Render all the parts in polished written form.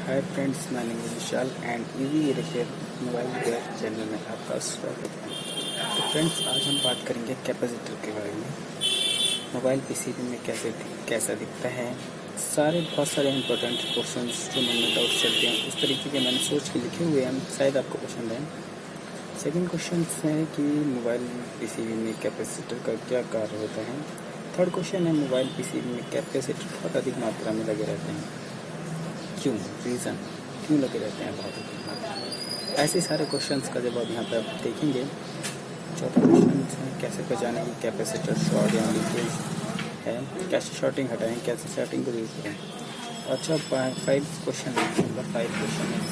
Hi friends, my name is Vishal and easy repair mobile repair channel में आपका स्वागत है। तो फ्रेंड्स, आज हम बात करेंगे कैपेसिटर के बारे में। मोबाइल पीसीबी में कैसा दिखता है, बहुत सारे इंपॉर्टेंट क्वेश्चंस जो मन में डाउट चलते हैं उस तरीके के मैंने सोच के लिखे हुए हैं, शायद आपको पसंद आए। सेकंड क्वेश्चन है कि मोबाइल पीसीबी में कैपेसिटर का क्या कार्य होता है। थर्ड क्वेश्चन है मोबाइल पीसीबी में कैपेसिटर बहुत अधिक मात्रा में लगे रहते हैं, क्यों, रीज़न क्यों लगे रहते हैं बहुत अधिक मात्रा में। ऐसे सारे क्वेश्चंस का जवाब यहाँ पे आप देखेंगे। चौथा क्वेश्चन है कैसे पहचानें कि कैपेसिटर शॉर्ट या लीकेज है, कैसे शॉर्टिंग हटाएं, कैसे शॉर्टिंग को दूर करें। अच्छा, 5 क्वेश्चन है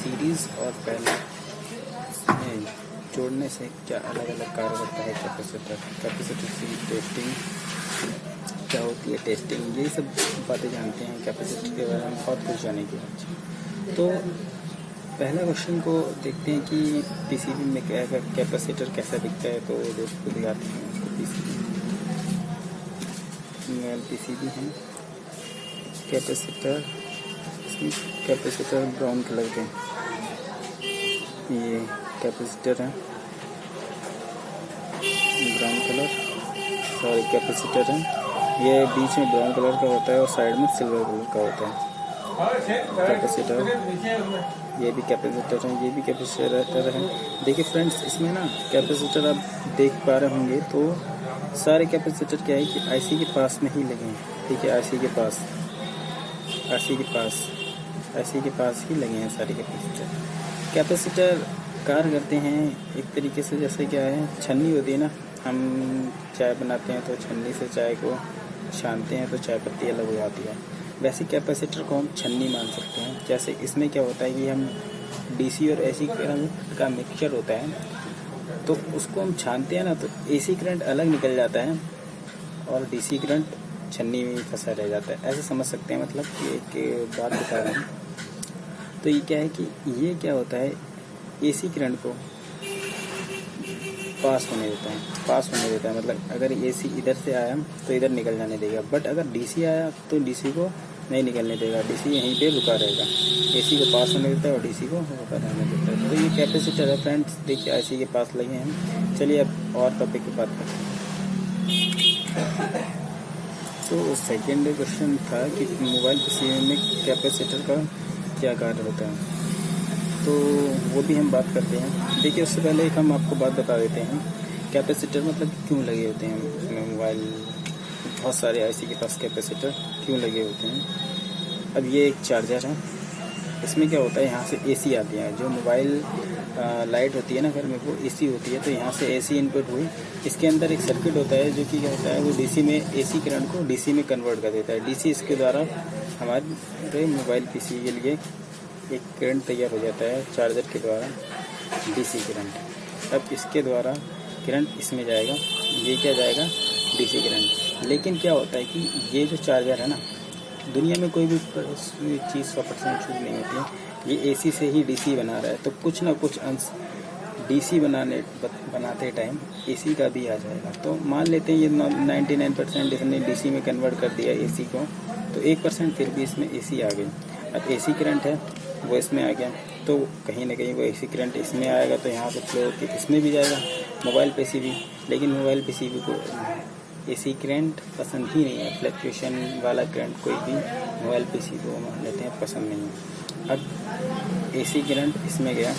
सीरीज़ और पहले जोड़ने से क्या अलग अलग कार्य करता है कैपेसिटर की टेस्टिंग क्या होती है, टेस्टिंग, ये सब बातें जानते हैं कैपेसिटर के बारे में, बहुत कुछ जाने की बात। तो पहला क्वेश्चन को देखते हैं कि पीसीबी में कैपेसिटर कैसा दिखता है। तो दोस्तों दिखाते हैं उसको। पीसीबी है कैपेसिटर ब्राउन कलर के, ये कैपेसिटर है ब्राउन कलर, सॉरी कैपेसिटर है, ये बीच में ब्राउन कलर का होता है और साइड में सिल्वर कलर का होता है कैपेसिटर। ये भी कैपेसिटर है, ये भी कैपेसिटर है। देखिए फ्रेंड्स, इसमें ना कैपेसिटर आप देख पा रहे होंगे तो सारे कैपेसिटर क्या है कि आईसी के पास में ही लगे हैं। ठीक है, आईसी के पास ही लगे हैं सारे कैपेसिटर कार्य करते हैं एक तरीके से, जैसे क्या है, छन्नी होती है ना, हम चाय बनाते हैं तो छन्नी से चाय को छानते हैं तो चाय पत्ती अलग हो जाती है। वैसे कैपेसिटर को हम छन्नी मान सकते हैं। जैसे इसमें क्या होता है कि हम डीसी और एसी करंट का मिक्सचर होता है, तो उसको हम छानते हैं ना, तो एसी करंट अलग निकल जाता है और डीसी करंट छन्नी में फंसा रह जाता है। ऐसे समझ सकते हैं, मतलब कि एक बात बता रहे हैं। तो ये क्या है कि ये क्या होता है, एसी करंट को पास होने देता है, मतलब अगर एसी इधर से आया तो इधर निकल जाने देगा, बट अगर डीसी आया तो डीसी को नहीं निकलने देगा, डीसी यहीं पे रुका रहेगा। एसी को पास होने देता है और डीसी को रुका रहने देता है। तो ये कैपेसिटर है फ्रेंड्स। देखिए एसी के पास लगे हैं। चलिए अब और टॉपिक की बात करते हैं। तो सेकेंड क्वेश्चन था कि मोबाइल पीसीबी में कैपेसिटर का क्या कार्य होता है, तो वो भी हम बात करते हैं। देखिए उससे पहले एक हम आपको बात बता देते हैं, कैपेसिटर मतलब क्यों लगे होते हैं उसमें। मोबाइल बहुत सारे आईसी के पास कैपेसिटर क्यों लगे होते हैं। अब ये एक चार्जर है, इसमें क्या होता है, यहाँ से एसी आती है। जो मोबाइल लाइट होती है ना घर में, वो एसी होती है, तो यहाँ से एसी इनपुट हुई। इसके अंदर एक सर्किट होता है जो कि क्या होता है, वो डीसी में एसी करंट को डीसी में कन्वर्ट कर देता है। डीसी इसके द्वारा हमारे मोबाइल पीसी के लिए एक करंट तैयार हो जाता है चार्जर के द्वारा, डीसी करंट। अब इसके द्वारा करंट इसमें जाएगा, ये क्या जाएगा, डीसी करंट। लेकिन क्या होता है कि ये जो चार्जर है ना, दुनिया में कोई भी चीज़ 100% शुद्ध नहीं होती है। ये एसी से ही डीसी बना रहा है, तो कुछ ना कुछ अंश डीसी बनाते टाइम एसी का भी आ जाएगा। तो मान लेते हैं ये 99% इसने डीसी में कन्वर्ट कर दिया एसी को, तो 1% फिर भी इसमें एसी आ गई। अब एसी करंट है वो इसमें आ गया, तो कहीं ना कहीं वो एसी करंट इसमें आएगा, तो यहाँ पे फ्लो होकर इसमें भी जाएगा मोबाइल पीसीबी। लेकिन मोबाइल पीसीबी को एसी करंट पसंद ही नहीं है, फ्लक्चुएशन वाला करंट कोई भी मोबाइल पीसीबी को मान लेते हैं पसंद नहीं है। अब एसी करंट इसमें गया,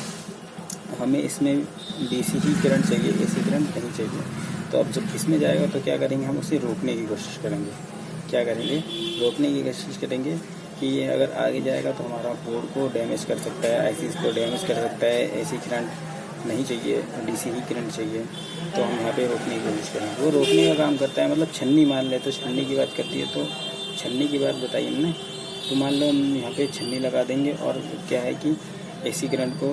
हमें इसमें डीसी ही करंट चाहिए, एसी करंट नहीं चाहिए। तो अब जब इसमें जाएगा तो क्या करेंगे, हम उसे रोकने की कोशिश करेंगे। रोकने की कोशिश करेंगे कि ये अगर आगे जाएगा तो हमारा बोर्ड को डैमेज कर सकता है, आईसी को डैमेज कर सकता है। एसी करंट नहीं चाहिए, डीसी ही करंट चाहिए, तो हम यहाँ पे रोकने की कोशिश करेंगे। वो रोकने का काम करता है, मतलब छन्नी मान ले, तो छन्नी की बात करती है, तो छन्नी की बात बताई हमने। तो मान लो हम यहाँ पे छन्नी लगा देंगे, और क्या है कि एसी करंट को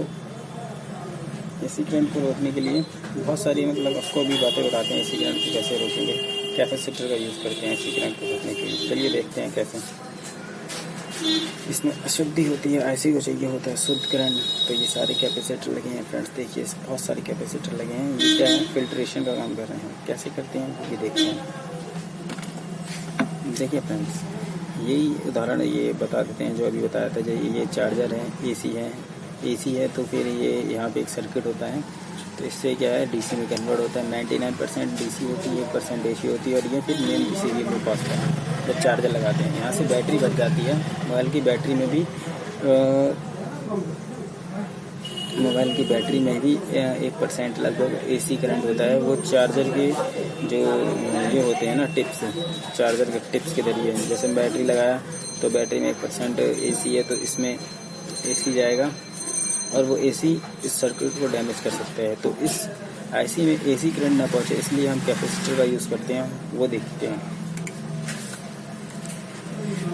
रोकने के लिए बहुत सारी, मतलब आपको भी बातें बताते हैं एसी करंट को कैसे रोकेंगे। कैपेसिटर का यूज़ करते हैं एसी करंट को रोकने के लिए। चलिए देखते हैं कैसे। इसमें अशुद्धि होती है, आईसी को चाहिए होता है शुद्ध करंट। तो ये सारे कैपेसिटर लगे हैं फ्रेंड्स। देखिए बहुत सारे कैपेसिटर लगे हैं। ये क्या है, फिल्ट्रेशन का काम कर रहे हैं। कैसे करते हैं ये देखते हैं। देखिए फ्रेंड्स, यही उदाहरण ये बता देते हैं जो अभी बताया था। जो ये चार्जर है, एसी है तो फिर ये यहाँ पे एक सर्किट होता है, तो इससे क्या है डीसी में कन्वर्ट होता है। 99% डीसी होती है, 1% एसी होती है, और ये फिर मेन डीसी की लो पास का है। जब चार्जर लगाते हैं यहाँ से बैटरी बच जाती है। मोबाइल की बैटरी में भी 1% लगभग एसी करंट होता है। वो चार्जर के जो ये होते हैं ना टिप्स, चार्जर के टिप्स के जरिए, जैसे बैटरी लगाया तो बैटरी में 1% एसी है, तो इसमें एसी जाएगा और वो एसी इस सर्किट को डैमेज कर सकता है। तो इस आईसी में एसी करंट ना पहुंचे, इसलिए हम कैपेसिटर का यूज़ करते हैं। वो देखते हैं,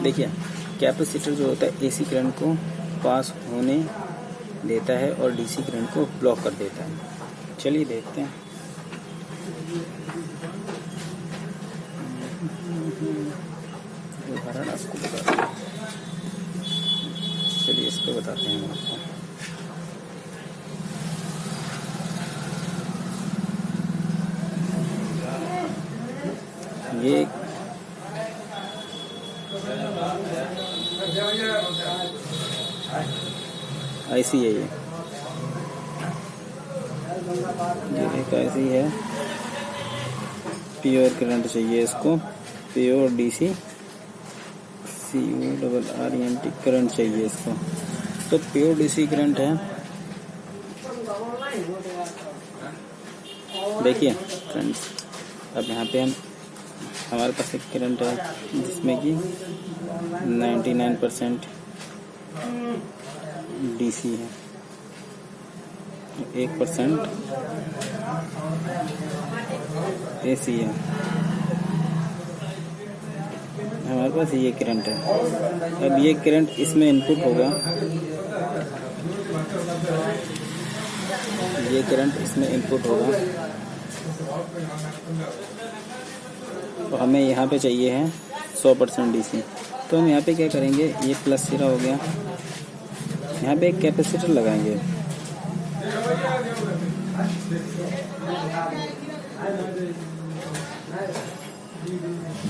देखिए कैपेसिटर जो होता है एसी करंट को पास होने देता है और डीसी करंट को ब्लॉक कर देता है। चलिए देखते हैं। उदाहरण आपको बताते हैं, चलिए इस पे बताते हैं आपको। ये आईसी है, ये एक आईसी है। प्योर करंट चाहिए इसको, प्योर डीसी CURRENT करंट चाहिए इसको। तो प्योर डीसी करंट है। देखिए फ्रेंड्स, अब यहाँ पे हमारे पास एक करंट है जिसमें कि 99% डीसी है, 1% एसी है। हमारे पास ये करंट है। अब ये करंट इसमें इनपुट होगा, ये करंट इसमें इनपुट होगा, तो हमें यहाँ पे चाहिए है 100% डीसी। तो हम यहाँ पे क्या करेंगे, ये प्लस सिरा हो गया, यहाँ पे एक कैपेसिटर लगाएंगे।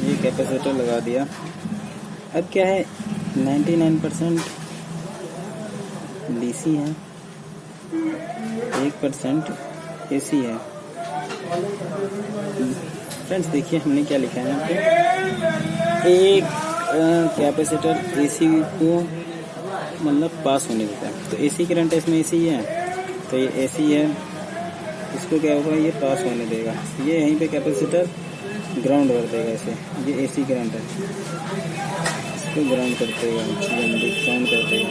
ये कैपेसिटर लगा दिया। अब क्या है 99% डीसी है, 1% एसी है। फ्रेंड्स देखिए हमने क्या लिखा है यहाँ पे, एक कैपेसिटर एसी को मतलब पास होने देता है। तो एसी करंट इसमें एसी है, तो ये एसी है, इसको क्या होगा ये पास होने देगा। ये यहीं पे कैपेसिटर ग्राउंड कर देगा इसे, ये एसी करंट है, इसको ग्राउंड कर देगा, ग्राउंड कर देगा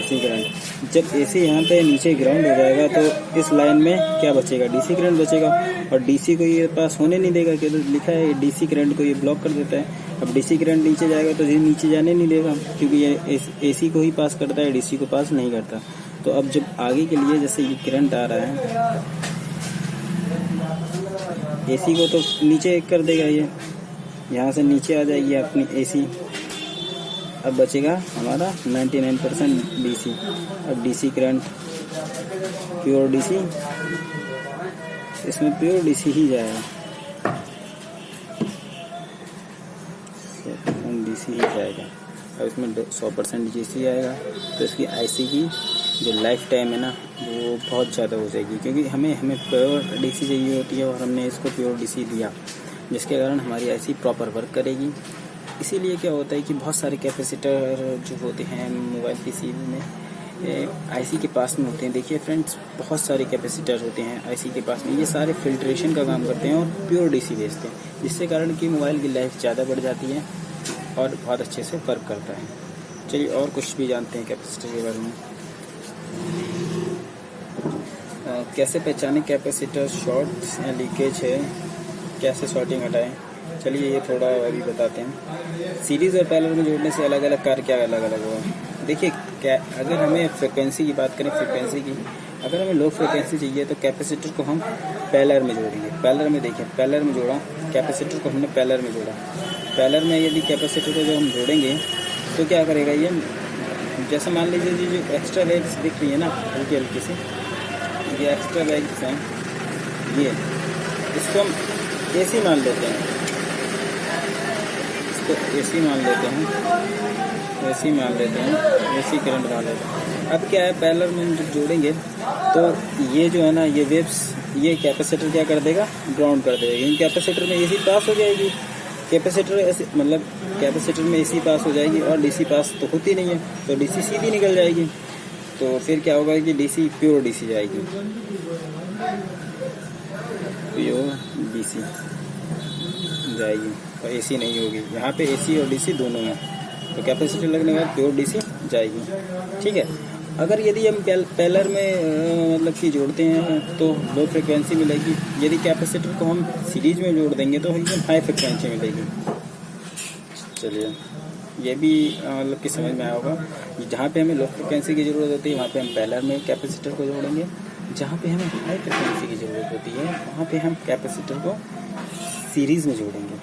एसी करंट। जब एसी यहाँ पे नीचे ग्राउंड हो जाएगा तो इस लाइन में क्या बचेगा, डीसी करंट बचेगा, और डीसी को ये पास होने नहीं देगा। क्या लिखा है, डीसी करंट को ये ब्लॉक कर देता है। अब डीसी करंट नीचे जाएगा तो ये नीचे जाने नहीं देगा, क्योंकि ये एसी को ही पास करता है, डीसी को पास नहीं करता। तो अब जब आगे के लिए जैसे ये करंट आ रहा है, एसी को तो नीचे कर देगा, ये यहाँ से नीचे आ जाएगी अपनी एसी। अब बचेगा हमारा 99% डीसी। अब डीसी करंट प्योर डीसी, इसमें प्योर डीसी ही जाएगा, डीसी ही जाएगा। अब इसमें 100% डीसी आएगा, तो इसकी आईसी की जो लाइफ टाइम है ना वो बहुत ज़्यादा हो जाएगी, क्योंकि हमें प्योर डीसी चाहिए होती है और हमने इसको प्योर डीसी दिया, जिसके कारण हमारी आईसी प्रॉपर वर्क करेगी। इसीलिए क्या होता है कि बहुत सारे कैपेसिटर जो होते हैं मोबाइल पीसीबी में आईसी के पास में होते हैं। देखिए फ्रेंड्स, बहुत सारे कैपेसिटर होते हैं आईसी के पास में, ये सारे फिल्ट्रेशन का काम करते हैं और प्योर डीसी भेजते हैं, जिससे कारण कि मोबाइल की लाइफ ज़्यादा बढ़ जाती है और बहुत अच्छे से वर्क करता है। चलिए और कुछ भी जानते हैं कैपेसिटर के बारे में। कैसे पहचानें कैपेसिटर शॉर्ट या लीकेज है, कैसे शॉर्टिंग हटाएं। चलिए ये थोड़ा अभी बताते हैं। सीरीज़ और पैरेलल में जोड़ने से अलग अलग कार्य क्या अलग अलग होगा। देखिए क्या, अगर हमें फ्रिक्वेंसी की बात करें, फ्रिक्वेंसी की अगर हमें लो फ्रिक्वेंसी चाहिए तो कैपेसिटर को हम पैरेलल में जोड़ेंगे। पैरेलल में देखिए, पैरेलल में जोड़ा, कैपेसिटर को हमने पैरेलल में जोड़ा। पैरेलल में यदि कैपेसिटर को जो हम जोड़ेंगे तो क्या करेगा ये, जैसे मान लीजिए जो एक्स्ट्रा वेव्स दिख रही है ना हल्की हल्की सी, ये एक्स्ट्रा वेव्स हैं, ये इसको हम एसी मान लेते हैं, इसको इसको AC मान लेते हैं, AC मान लेते हैं, AC करंट मान लेते हैं। अब क्या है, पैरेलल में जब जोड़ेंगे तो ये जो है ना, ये वेव्स, ये कैपेसिटर क्या कर देगा, ग्राउंड कर देगा। इन कैपेसिटर में AC पास हो जाएगी, कैपेसिटर ऐसे मतलब कैपेसिटर में AC पास हो जाएगी और DC पास तो होती नहीं है, तो DC सीधी निकल जाएगी। तो फिर क्या होगा कि DC प्योर DC जाएगी, प्योर DC जाएगी और AC नहीं होगी। यहाँ पे AC और DC दोनों हैं, तो कैपेसिटर लगने के बाद प्योर DC जाएगी। ठीक है, अगर यदि हम पैरेलल में मतलब कि जोड़ते हैं तो लो फ्रिक्वेंसी मिलेगी। यदि कैपेसिटर को हम सीरीज में जोड़ देंगे तो एकदम हाई फ्रिक्वेंसी मिलेगी। चलिए, ये भी मतलब कि समझ में आया होगा। जहाँ पे हमें लो फ्रिक्वेंसी की ज़रूरत होती है वहाँ पे हम पैरेलल में कैपेसिटर को जोड़ेंगे, जहाँ पे हमें हाई फ्रिक्वेंसी की ज़रूरत होती है वहाँ पे हम कैपेसिटर को सीरीज़ में जोड़ेंगे।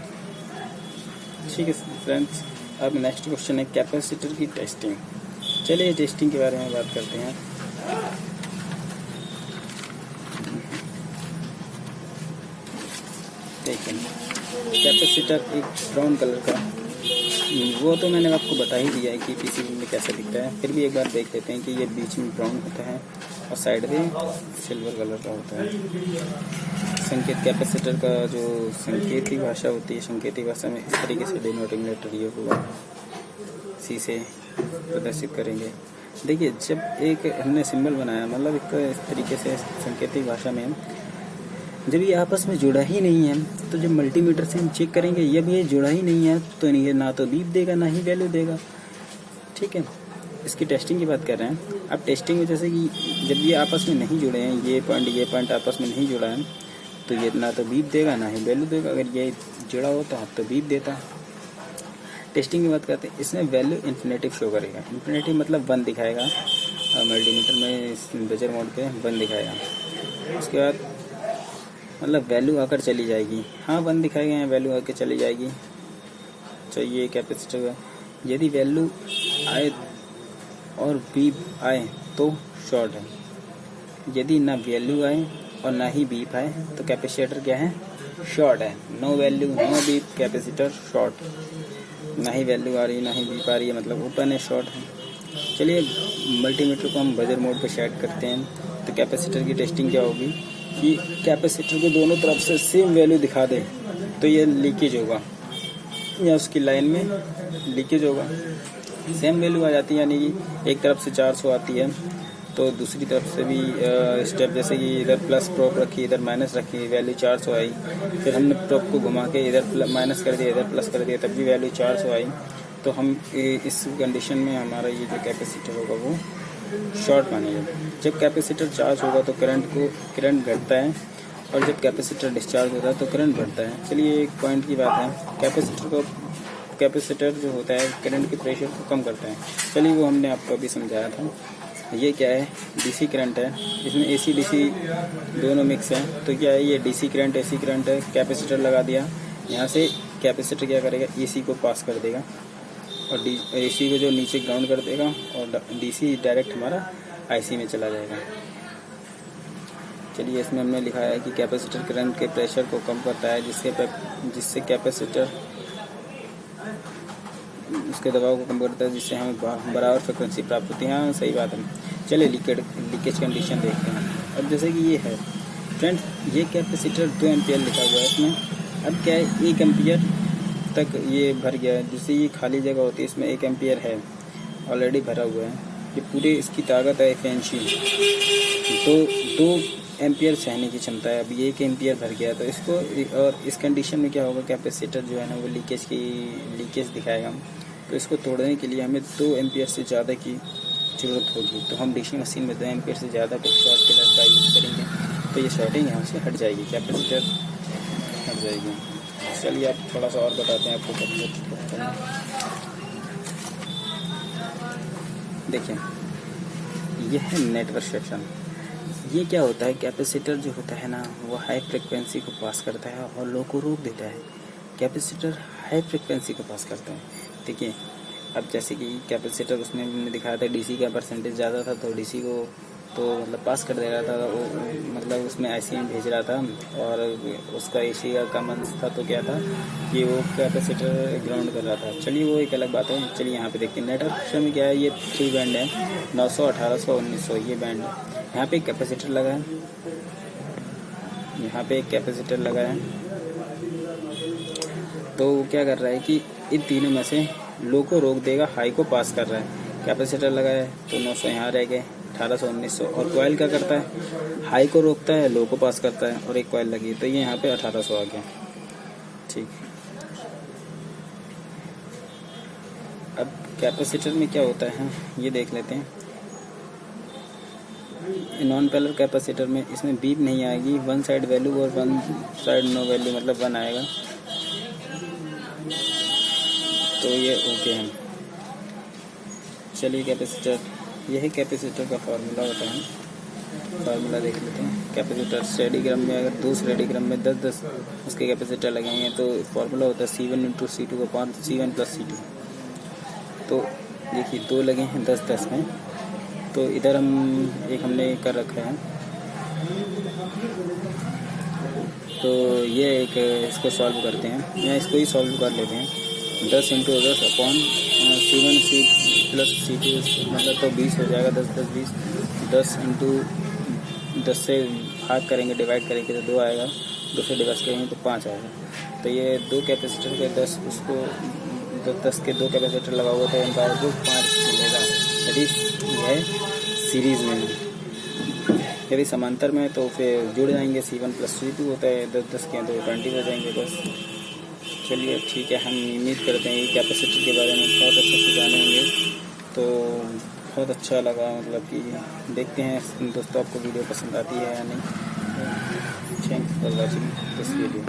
ठीक है फ्रेंड्स, अब नेक्स्ट क्वेश्चन है कैपेसिटर की टेस्टिंग। चलिए टेस्टिंग के बारे में बात करते हैं। देखिए, कैपेसिटर एक ब्राउन कलर का, वो तो मैंने आपको बता ही दिया है कि पीसीबी में कैसा दिखता है, फिर भी एक बार देख लेते हैं कि ये बीच में ब्राउन होता है और साइड में सिल्वर कलर का होता है। संकेत कैपेसिटर का जो संकेती भाषा होती है, संकेती भाषा में इस तरीके से डिनोमिनेटर ये होगा, सी से प्रदर्शित करेंगे। देखिए, जब एक हमने सिंबल बनाया, मतलब इस तरीके से संकेतिक भाषा में जब ये आपस में जुड़ा ही नहीं है, तो जब मल्टीमीटर से हम चेक करेंगे, जब ये जुड़ा ही नहीं है तो ये ना तो बीप देगा ना ही वैल्यू देगा। ठीक है, इसकी टेस्टिंग की बात कर रहे हैं। अब टेस्टिंग में जैसे कि जब ये आपस में नहीं जुड़े हैं, ये पॉइंट आपस में नहीं जुड़ा है, तो ये ना तो बीप देगा ना ही वैल्यू देगा। अगर ये जुड़ा होता तो बीप देता। टेस्टिंग की बात करते हैं, इसमें वैल्यू इन्फिनेटिव शो करेगा। इन्फिनेटिव मतलब 1 दिखाएगा, मल्टीमीटर में बेजर मोड पे 1 दिखाएगा। उसके बाद मतलब वैल्यू आकर चली जाएगी, हाँ 1 दिखाएगा, यहाँ वैल्यू आकर चली जाएगी। चाहिए कैपेसिटर का, यदि वैल्यू आए और बीप आए तो शॉर्ट है। यदि ना वैल्यू आए और ना ही बीप आए तो कैपेसिटर क्या है, शॉर्ट है। No value no beep, capacitor short. ना ही वैल्यू आ रही ना ही बीप आ रही है, मतलब ओपन है, शॉर्ट है। चलिए मल्टीमीटर को हम बजर मोड पे सेट करते हैं, तो कैपेसिटर की टेस्टिंग क्या होगी कि कैपेसिटर को दोनों तरफ से सेम वैल्यू दिखा दे तो ये लीकेज होगा, या उसकी लाइन में लीकेज होगा। सेम वैल्यू आ जाती है, यानी कि एक तरफ से 400 आती है तो दूसरी तरफ से भी स्टेप, जैसे कि इधर प्लस प्रोप रखी इधर माइनस रखी, वैल्यू 400 आई। फिर हमने प्रोप को घुमा के इधर माइनस कर दिया इधर प्लस कर दिया, तब भी वैल्यू 400 आई। तो हम इस कंडीशन में हमारा ये जो कैपेसिटर होगा वो शॉर्ट मानेगा। जब कैपेसिटर चार्ज होगा तो करंट घटता है, और जब कैपेसिटर डिस्चार्ज होता है तो करंट बढ़ता है। चलिए एक पॉइंट की बात है, कैपेसिटर जो होता है करंट के प्रेशर को कम करता है। चलिए वो हमने आपको अभी समझाया था। ये क्या है, डीसी करंट है, इसमें एसी डीसी दोनों मिक्स हैं। तो क्या है, ये डीसी करंट एसी करंट है। कैपेसिटर लगा दिया, यहाँ से कैपेसिटर क्या करेगा, एसी को पास कर देगा और एसी को जो नीचे ग्राउंड कर देगा, और डीसी डायरेक्ट हमारा आईसी में चला जाएगा। चलिए इसमें हमने लिखा है कि कैपेसिटर करंट के प्रेशर को कम करता है, जिससे कैपेसिटर उसके दबाव को कम करता है, जिससे हमें बराबर फ्रिक्वेंसी प्राप्त होती है। हाँ सही बात है। चलिए लीकेज कंडीशन देखते हैं। अब जैसे कि ये है फ्रेंड्स, ये कैपेसिटर 2 एम्पियर लिखा हुआ है इसमें। अब क्या है, 1 एम्पियर तक ये भर गया है, जिससे ये खाली जगह होती है, इसमें 1 एम्पियर है ऑलरेडी भरा हुआ है। ये पूरी इसकी ताकत है एफिशिएंसी, तो 2 एम्पियर सहने की क्षमता है। अब ये 1 एम्पियर भर गया, तो इसको, और इस कंडीशन में क्या होगा, कैपेसिटर जो है ना वो लीकेज दिखाएगा। तो इसको तोड़ने के लिए हमें 2 एम्पियर से ज़्यादा की ज़रूरत होगी। तो हम डीसी मशीन में 2 एम्पियर से ज़्यादा को शॉर्ट किलर का यूज़ करेंगे, तो ये शॉर्टिंग यहाँ से हट जाएगी, कैपेसिटर हट जाएगी। चलिए आप थोड़ा सा और बताते हैं आपको कैपेसिटर। देखिए यह है नेटवर्क सेक्शन। ये क्या होता है, कैपेसिटर जो होता है ना वो हाई फ्रिक्वेंसी को पास करता है और लो को रोक देता है। कैपेसिटर हाई फ्रिक्वेंसी को पास करता है। देखिए अब जैसे कि कैपेसिटर उसमें हमने दिखाया था डीसी का परसेंटेज ज़्यादा था, तो डीसी को तो मतलब पास कर दे रहा था वो, मतलब उसमें IC में भेज रहा था और उसका AC का कम अंश था, तो क्या था कि वो कैपेसिटर ग्राउंड कर रहा था। चलिए वो एक अलग बात है। चलिए यहाँ पे देखते हैं नेटवर्क सिस्टम में क्या है। ये 3 बैंड है, 900, 1800, 1900, ये बैंड है। यहाँ पे एक कैपेसिटर लगा है, यहाँ पे एक कैपेसिटर लगा है। तो वो क्या कर रहा है कि इन तीनों में से लो को रोक देगा, हाई को पास कर रहा है। कैपेसिटर लगा है तो 900 यहाँ रह गए, 1800, 1900। और कॉइल क्या करता है, हाई को रोकता है, लो को पास करता है, और एक कॉइल लगी तो ये यहाँ पे 1800 आ गया। ठीक, अब कैपेसिटर में क्या होता है ये देख लेते हैं। नॉन पैरेलल कैपेसिटर में इसमें बीप नहीं आएगी, वन साइड वैल्यू और वन साइड नो वैल्यू, मतलब 1 आएगा। तो ये ओके है। चलिए कैपेसिटर, यही कैपेसिटर का फार्मूला होता है। फार्मूला देख लेते हैं। कैपेसिटर स्टेडीग्राम में अगर 2 स्टेडीग्राम में 10-10 उसके कैपेसिटर लगेंगे तो फार्मूला होता है C1 × C2 upon C1 + C2। तो देखिए 2 लगे हैं 10-10 में, तो इधर हमने कर रखा है। तो ये एक इसको सॉल्व करते हैं, या इसको ही सॉल्व कर लेते हैं। 10 × 10 अपॉन C1 + C2, मतलब तो 20 हो जाएगा। 10 + 20, 10 × 10 से भाग करेंगे, डिवाइड करेंगे तो 2 आएगा, 2 से डिवाइड करेंगे तो 5 आएगा। तो ये 2 कैपेसिटर के 10, उसको 10 के 2 कैपेसिटर लगा हुआ था, इनका आउटपुट 5 मिलेगा। यदि यह सीरीज़ में है, यदि समांतर में तो फिर जुड़ जाएंगे। C1 + C2 होता है, 10-10 के तो 20 हो जाएंगे बस। चलिए ठीक है, हम उम्मीद करते हैं कि कैपेसिटर के बारे में बहुत अच्छे से जानेंगे। तो बहुत अच्छा लगा, मतलब कि देखते हैं दोस्तों आपको वीडियो पसंद आती है या नहीं। Thanks for watching this video.